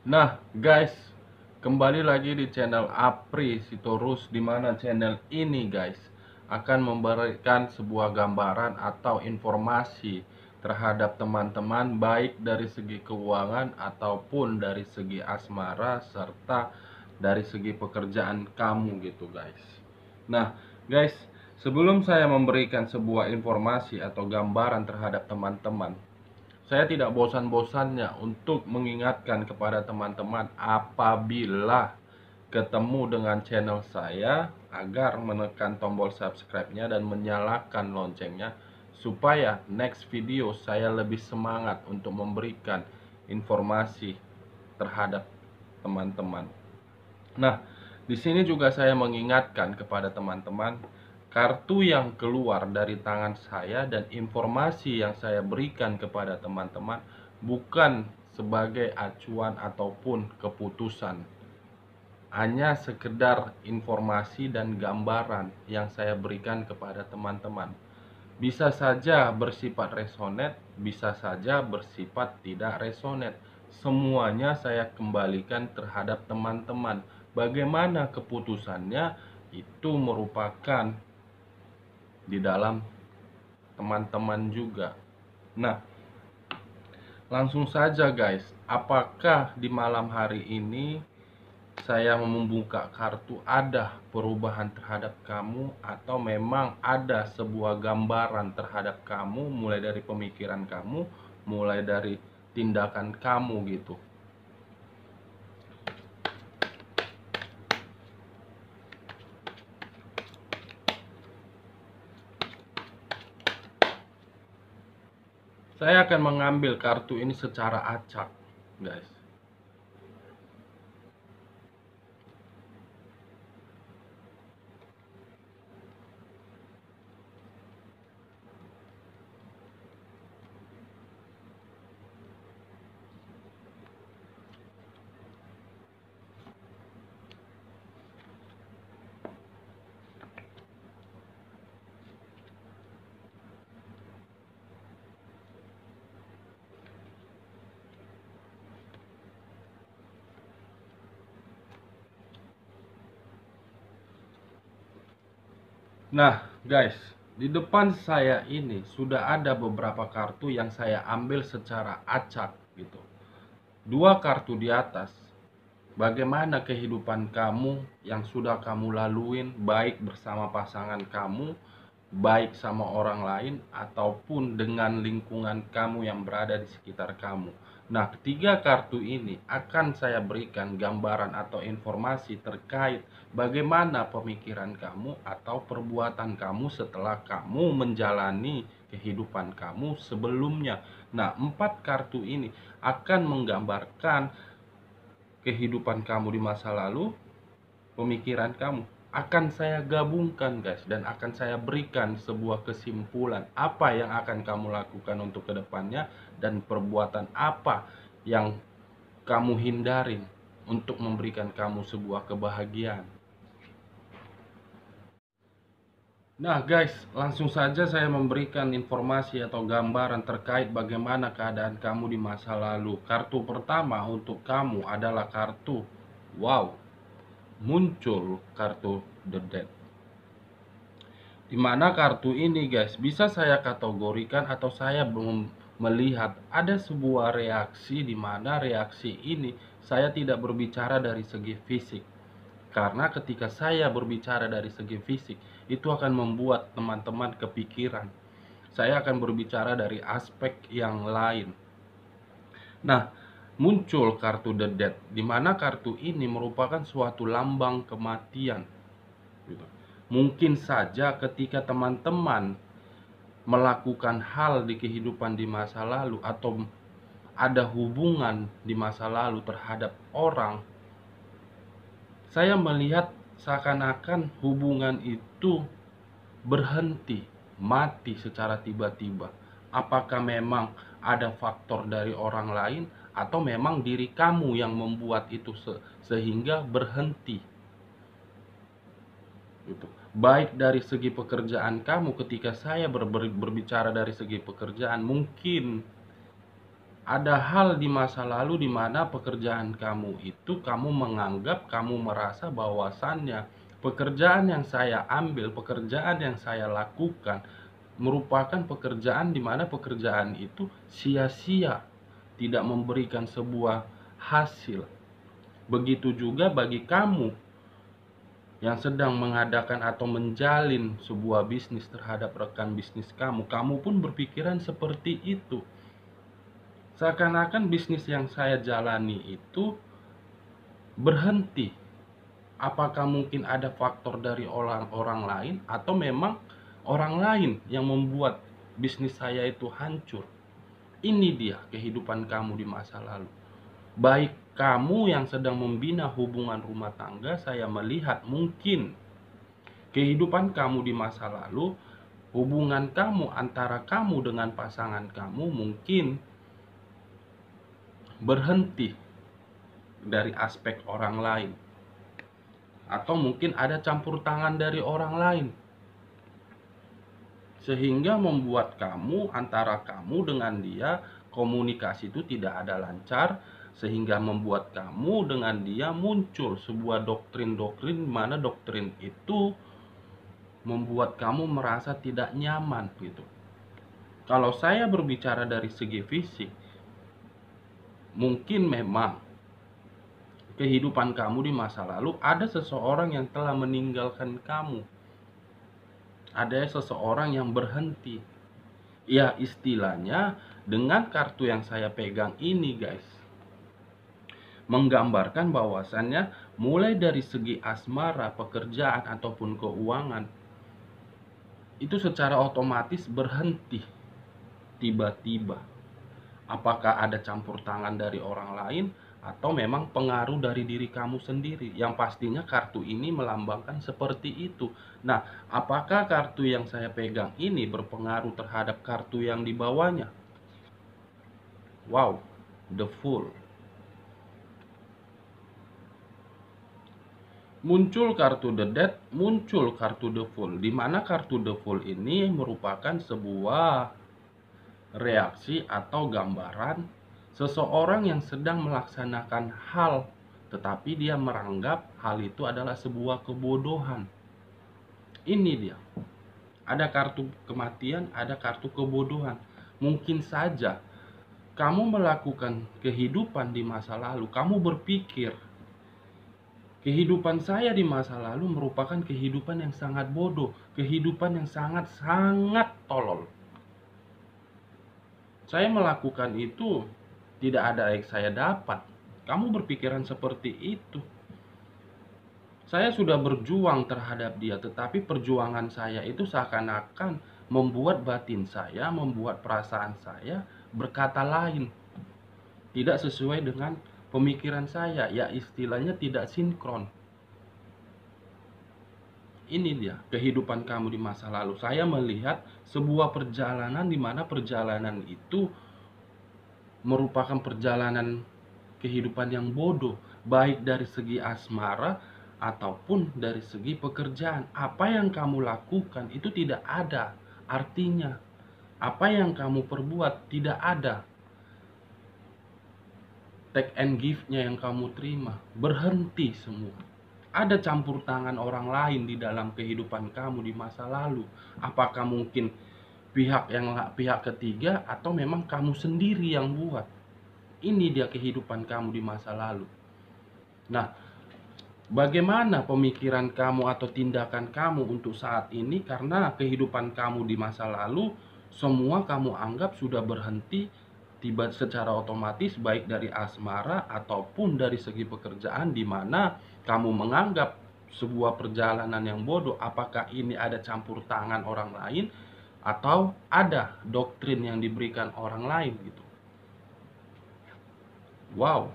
Nah, guys, kembali lagi di channel Apri Sitorus, di mana channel ini, guys, akan memberikan sebuah gambaran atau informasi terhadap teman-teman, baik dari segi keuangan ataupun dari segi asmara serta dari segi pekerjaan kamu gitu, guys. Nah, guys, sebelum saya memberikan sebuah informasi atau gambaran terhadap teman-teman, saya tidak bosan-bosannya untuk mengingatkan kepada teman-teman apabila ketemu dengan channel saya agar menekan tombol subscribe-nya dan menyalakan loncengnya supaya next video saya lebih semangat untuk memberikan informasi terhadap teman-teman. Nah, di sini juga saya mengingatkan kepada teman-teman, kartu yang keluar dari tangan saya dan informasi yang saya berikan kepada teman-teman bukan sebagai acuan ataupun keputusan. Hanya sekedar informasi dan gambaran yang saya berikan kepada teman-teman. Bisa saja bersifat resonate, bisa saja bersifat tidak resonate. Semuanya saya kembalikan terhadap teman-teman. Bagaimana keputusannya itu merupakan di dalam teman-teman juga. Nah, langsung saja guys, apakah di malam hari ini saya membuka kartu ada perubahan terhadap kamu, atau memang ada sebuah gambaran terhadap kamu, mulai dari pemikiran kamu, mulai dari tindakan kamu gitu. Saya akan mengambil kartu ini secara acak, guys. Nah, guys, di depan saya ini sudah ada beberapa kartu yang saya ambil secara acak gitu. Dua kartu di atas, bagaimana kehidupan kamu yang sudah kamu laluin, baik bersama pasangan kamu, baik sama orang lain, ataupun dengan lingkungan kamu yang berada di sekitar kamu. Nah, ketiga kartu ini akan saya berikan gambaran atau informasi terkait bagaimana pemikiran kamu atau perbuatan kamu setelah kamu menjalani kehidupan kamu sebelumnya. Nah, empat kartu ini akan menggambarkan kehidupan kamu di masa lalu, pemikiran kamu. Akan saya gabungkan guys, dan akan saya berikan sebuah kesimpulan apa yang akan kamu lakukan untuk kedepannya, dan perbuatan apa yang kamu hindarin untuk memberikan kamu sebuah kebahagiaan. Nah guys, langsung saja saya memberikan informasi atau gambaran terkait bagaimana keadaan kamu di masa lalu. Kartu pertama untuk kamu adalah kartu wow, muncul kartu The Dead. Dimana kartu ini guys bisa saya kategorikan atau saya belum melihat ada sebuah reaksi, di mana reaksi ini saya tidak berbicara dari segi fisik. Karena ketika saya berbicara dari segi fisik, itu akan membuat teman-teman kepikiran. Saya akan berbicara dari aspek yang lain. Nah, muncul kartu The Dead, di mana kartu ini merupakan suatu lambang kematian gitu. Mungkin saja ketika teman-teman melakukan hal di kehidupan di masa lalu, atau ada hubungan di masa lalu terhadap orang, saya melihat seakan-akan hubungan itu berhenti, mati secara tiba-tiba. Apakah memang ada faktor dari orang lain, atau memang diri kamu yang membuat itu sehingga berhenti gitu. Baik dari segi pekerjaan kamu, ketika saya berbicara dari segi pekerjaan, mungkin Ada hal di masa lalu di mana pekerjaan kamu itu kamu menganggap, kamu merasa bahwasannya pekerjaan yang saya ambil, pekerjaan yang saya lakukan merupakan pekerjaan di mana pekerjaan itu sia-sia, tidak memberikan sebuah hasil. Begitu juga bagi kamu yang sedang mengadakan atau menjalin sebuah bisnis terhadap rekan bisnis kamu, kamu pun berpikiran seperti itu. Seakan-akan bisnis yang saya jalani itu berhenti. Apakah mungkin ada faktor dari orang-orang lain atau memang orang lain yang membuat bisnis saya itu hancur? Ini dia kehidupan kamu di masa lalu. Baik kamu yang sedang membina hubungan rumah tangga, saya melihat mungkin kehidupan kamu di masa lalu, hubungan kamu antara kamu dengan pasangan kamu mungkin berhenti dari aspek orang lain, atau mungkin ada campur tangan dari orang lain, sehingga membuat kamu, antara kamu dengan dia, komunikasi itu tidak ada lancar, sehingga membuat kamu dengan dia muncul sebuah doktrin-doktrin, mana doktrin itu membuat kamu merasa tidak nyaman gitu. Kalau saya berbicara dari segi fisik, mungkin memang kehidupan kamu di masa lalu ada seseorang yang telah meninggalkan kamu, ada seseorang yang berhenti. Ya, istilahnya dengan kartu yang saya pegang ini guys, menggambarkan bahwasannya mulai dari segi asmara, pekerjaan ataupun keuangan itu secara otomatis berhenti tiba-tiba. Apakah ada campur tangan dari orang lain atau memang pengaruh dari diri kamu sendiri? Yang pastinya kartu ini melambangkan seperti itu. Nah, apakah kartu yang saya pegang ini berpengaruh terhadap kartu yang dibawanya? Wow, the Fool. Muncul kartu The Death, muncul kartu The Fool. Di mana kartu The Fool ini merupakan sebuah reaksi atau gambaran seseorang yang sedang melaksanakan hal, tetapi dia menganggap hal itu adalah sebuah kebodohan. Ini dia. Ada kartu kematian, ada kartu kebodohan. Mungkin saja kamu melakukan kehidupan di masa lalu, kamu berpikir kehidupan saya di masa lalu merupakan kehidupan yang sangat bodoh, kehidupan yang sangat-sangat tolol. Saya melakukan itu tidak ada yang saya dapat. Kamu berpikiran seperti itu. Saya sudah berjuang terhadap dia, tetapi perjuangan saya itu seakan-akan membuat batin saya, membuat perasaan saya berkata lain. Tidak sesuai dengan pemikiran saya, ya istilahnya tidak sinkron. Ini dia kehidupan kamu di masa lalu. Saya melihat sebuah perjalanan di mana perjalanan itu merupakan perjalanan kehidupan yang bodoh, baik dari segi asmara ataupun dari segi pekerjaan. Apa yang kamu lakukan itu tidak ada artinya. Apa yang kamu perbuat tidak ada take and give-nya yang kamu terima. Berhenti semua. Ada campur tangan orang lain di dalam kehidupan kamu di masa lalu. Apakah mungkin pihak ketiga atau memang kamu sendiri yang buat? Ini dia kehidupan kamu di masa lalu. Nah, bagaimana pemikiran kamu atau tindakan kamu untuk saat ini? Karena kehidupan kamu di masa lalu semua kamu anggap sudah berhenti tiba secara otomatis, baik dari asmara ataupun dari segi pekerjaan, di mana kamu menganggap sebuah perjalanan yang bodoh. Apakah ini ada campur tangan orang lain atau ada doktrin yang diberikan orang lain gitu. Wow.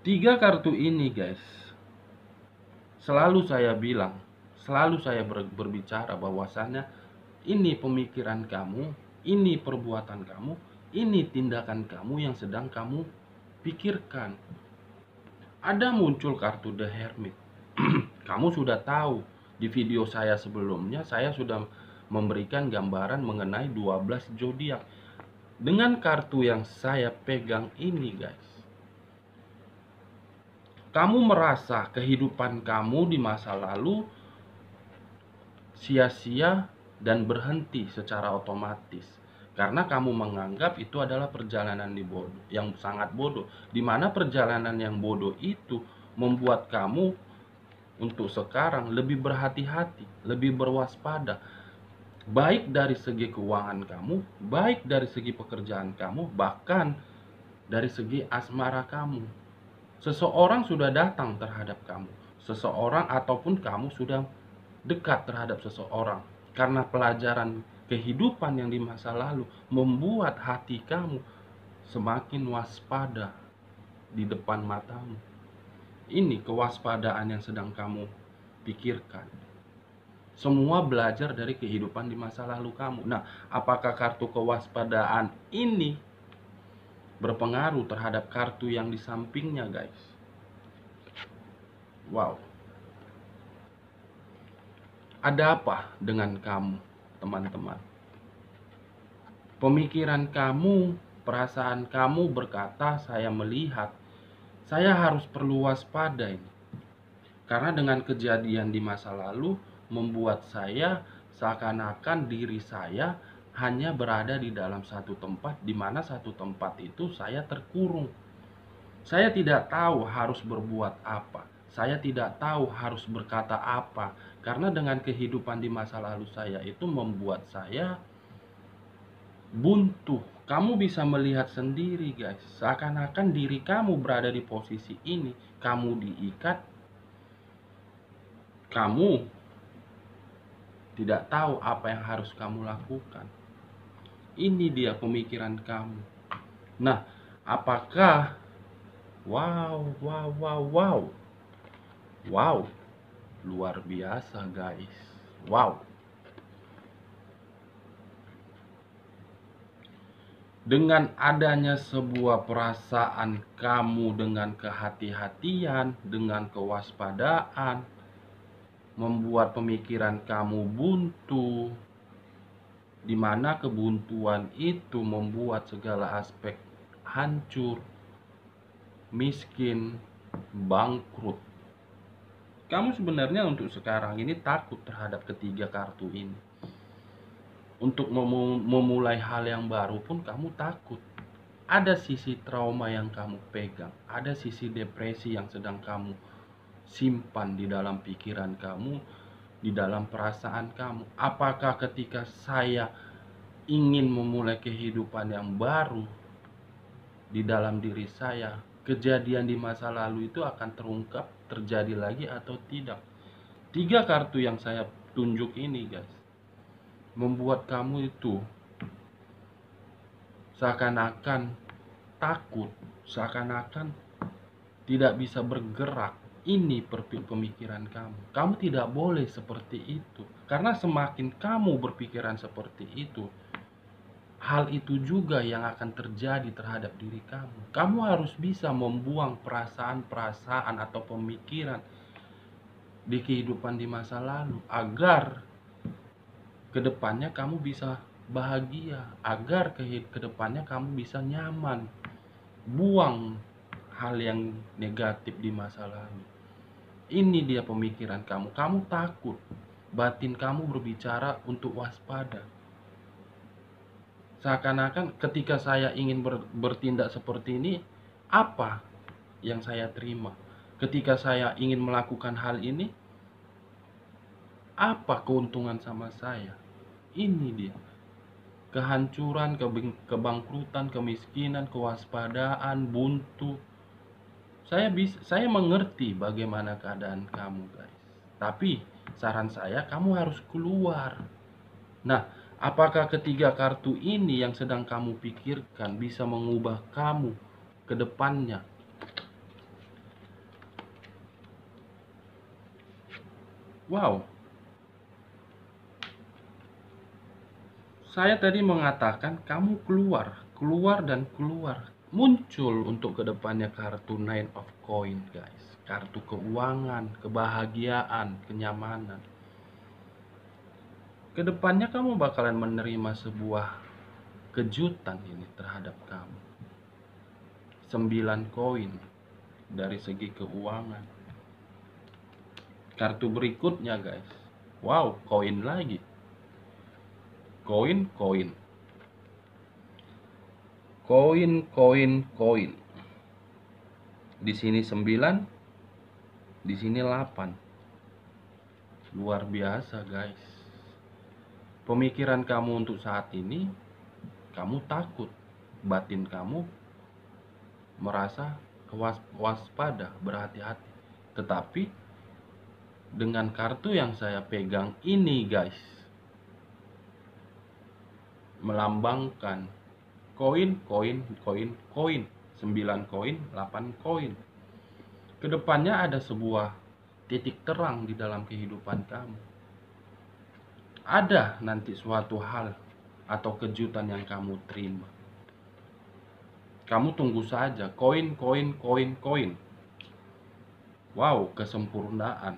3 kartu ini guys, selalu saya bilang, selalu saya berbicara bahwasannya ini pemikiran kamu, ini perbuatan kamu, ini tindakan kamu yang sedang kamu pikirkan. Ada muncul kartu The Hermit. Kamu sudah tahu di video saya sebelumnya, saya sudah memberikan gambaran mengenai 12 zodiak. Dengan kartu yang saya pegang ini guys, kamu merasa kehidupan kamu di masa lalu sia-sia dan berhenti secara otomatis karena kamu menganggap itu adalah perjalanan yang sangat bodoh, di mana perjalanan yang bodoh itu membuat kamu untuk sekarang lebih berhati-hati, lebih berwaspada, baik dari segi keuangan kamu, baik dari segi pekerjaan kamu, bahkan dari segi asmara kamu. Seseorang sudah datang terhadap kamu, seseorang ataupun kamu sudah dekat terhadap seseorang, karena pelajaran kehidupan yang di masa lalu membuat hati kamu semakin waspada di depan matamu. Ini kewaspadaan yang sedang kamu pikirkan. Semua belajar dari kehidupan di masa lalu kamu. Nah, apakah kartu kewaspadaan ini berpengaruh terhadap kartu yang di sampingnya, guys? Wow. Ada apa dengan kamu, teman-teman? Pemikiran kamu, perasaan kamu berkata, saya melihat, saya harus perlu waspada ini. Karena dengan kejadian di masa lalu, membuat saya seakan-akan diri saya hanya berada di dalam satu tempat, di mana satu tempat itu saya terkurung. Saya tidak tahu harus berbuat apa. Saya tidak tahu harus berkata apa. Karena dengan kehidupan di masa lalu saya itu membuat saya buntu. Kamu bisa melihat sendiri guys, seakan-akan diri kamu berada di posisi ini. Kamu diikat, kamu tidak tahu apa yang harus kamu lakukan. Ini dia pemikiran kamu. Nah, apakah wow, luar biasa guys. Wow. Dengan adanya sebuah perasaan kamu dengan kehati-hatian, dengan kewaspadaan, membuat pemikiran kamu buntu, di mana kebuntuan itu membuat segala aspek hancur, miskin, bangkrut. Kamu sebenarnya untuk sekarang ini takut terhadap ketiga kartu ini. Untuk memulai hal yang baru pun kamu takut. Ada sisi trauma yang kamu pegang, ada sisi depresi yang sedang kamu simpan di dalam pikiran kamu, di dalam perasaan kamu. Apakah ketika saya ingin memulai kehidupan yang baru di dalam diri saya, kejadian di masa lalu itu akan terungkap, terjadi lagi atau tidak? Tiga kartu yang saya tunjuk ini guys, membuat kamu itu seakan-akan takut, seakan-akan tidak bisa bergerak. Ini pemikiran kamu. Kamu tidak boleh seperti itu. Karena semakin kamu berpikiran seperti itu, hal itu juga yang akan terjadi terhadap diri kamu. Kamu harus bisa membuang perasaan-perasaan atau pemikiran di kehidupan di masa lalu agar kedepannya kamu bisa bahagia, agar kedepannya kamu bisa nyaman. Buang hal yang negatif di masa lalu. Ini dia pemikiran kamu. Kamu takut. Batin kamu berbicara untuk waspada. Seakan-akan ketika saya ingin bertindak seperti ini, apa yang saya terima? Ketika saya ingin melakukan hal ini, apa keuntungan sama saya? Ini dia. Kehancuran, kebangkrutan, kemiskinan, kewaspadaan, buntu. Saya mengerti bagaimana keadaan kamu guys. Tapi saran saya kamu harus keluar. Nah, apakah ketiga kartu ini yang sedang kamu pikirkan bisa mengubah kamu ke depannya? Wow. Saya tadi mengatakan kamu keluar dan keluar. Muncul untuk kedepannya kartu Nine of Coin guys. Kartu keuangan, kebahagiaan, kenyamanan. Kedepannya kamu bakalan menerima sebuah kejutan ini terhadap kamu. 9 koin dari segi keuangan. Kartu berikutnya guys. Wow, koin lagi. Koin, koin. Koin, koin, koin. Di sini 9, di sini 8. Luar biasa guys. Pemikiran kamu untuk saat ini, kamu takut. Batin kamu merasa waspada, berhati-hati. Tetapi dengan kartu yang saya pegang ini guys, melambangkan koin, koin, koin, koin. 9 koin, 8 koin. Kedepannya ada sebuah titik terang di dalam kehidupan kamu. Ada nanti suatu hal atau kejutan yang kamu terima. Kamu tunggu saja. Koin, koin, koin, koin. Wow, kesempurnaan.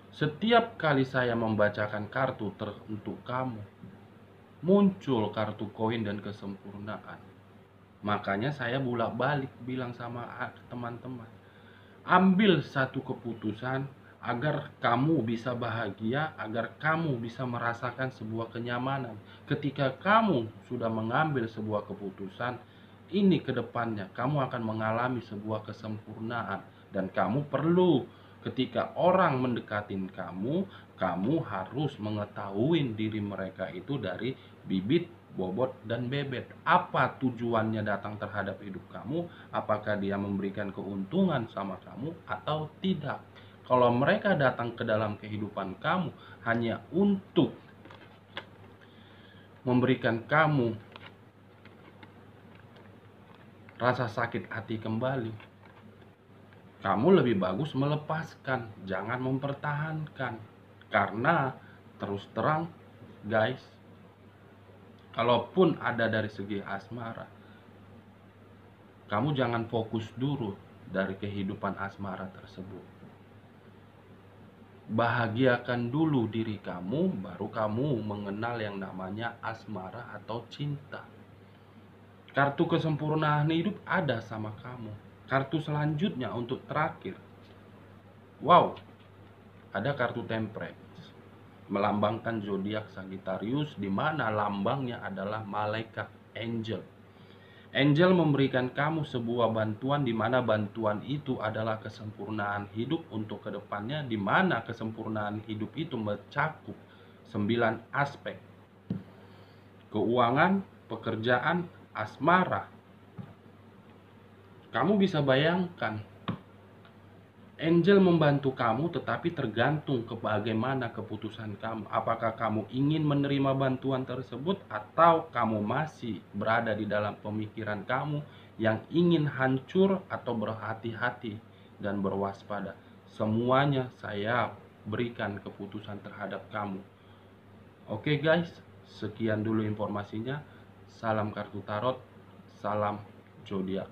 Setiap kali saya membacakan kartu untuk kamu, muncul kartu koin dan kesempurnaan. Makanya saya bolak-balik bilang sama teman-teman, ambil satu keputusan agar kamu bisa bahagia, agar kamu bisa merasakan sebuah kenyamanan. Ketika kamu sudah mengambil sebuah keputusan, ini kedepannya kamu akan mengalami sebuah kesempurnaan. Dan kamu perlu, ketika orang mendekatin kamu, kamu harus mengetahui diri mereka itu dari bibit, bobot, dan bebet. Apa tujuannya datang terhadap hidup kamu? Apakah dia memberikan keuntungan sama kamu atau tidak? Kalau mereka datang ke dalam kehidupan kamu hanya untuk memberikan kamu rasa sakit hati kembali, kamu lebih bagus melepaskan, jangan mempertahankan. Karena terus terang guys, kalaupun ada dari segi asmara, kamu jangan fokus dulu dari kehidupan asmara tersebut. Bahagiakan dulu diri kamu, baru kamu mengenal yang namanya asmara atau cinta. Kartu kesempurnaan hidup ada sama kamu. Kartu selanjutnya untuk terakhir, wow, ada kartu Temperance, melambangkan zodiak Sagittarius, di mana lambangnya adalah malaikat angel. Angel memberikan kamu sebuah bantuan, di mana bantuan itu adalah kesempurnaan hidup untuk kedepannya, di mana kesempurnaan hidup itu mencakup 9 aspek: keuangan, pekerjaan, asmara. Kamu bisa bayangkan, angel membantu kamu, tetapi tergantung ke bagaimana keputusan kamu. Apakah kamu ingin menerima bantuan tersebut, atau kamu masih berada di dalam pemikiran kamu yang ingin hancur atau berhati-hati dan berwaspada. Semuanya saya berikan keputusan terhadap kamu. Oke guys, sekian dulu informasinya. Salam kartu tarot, salam zodiak.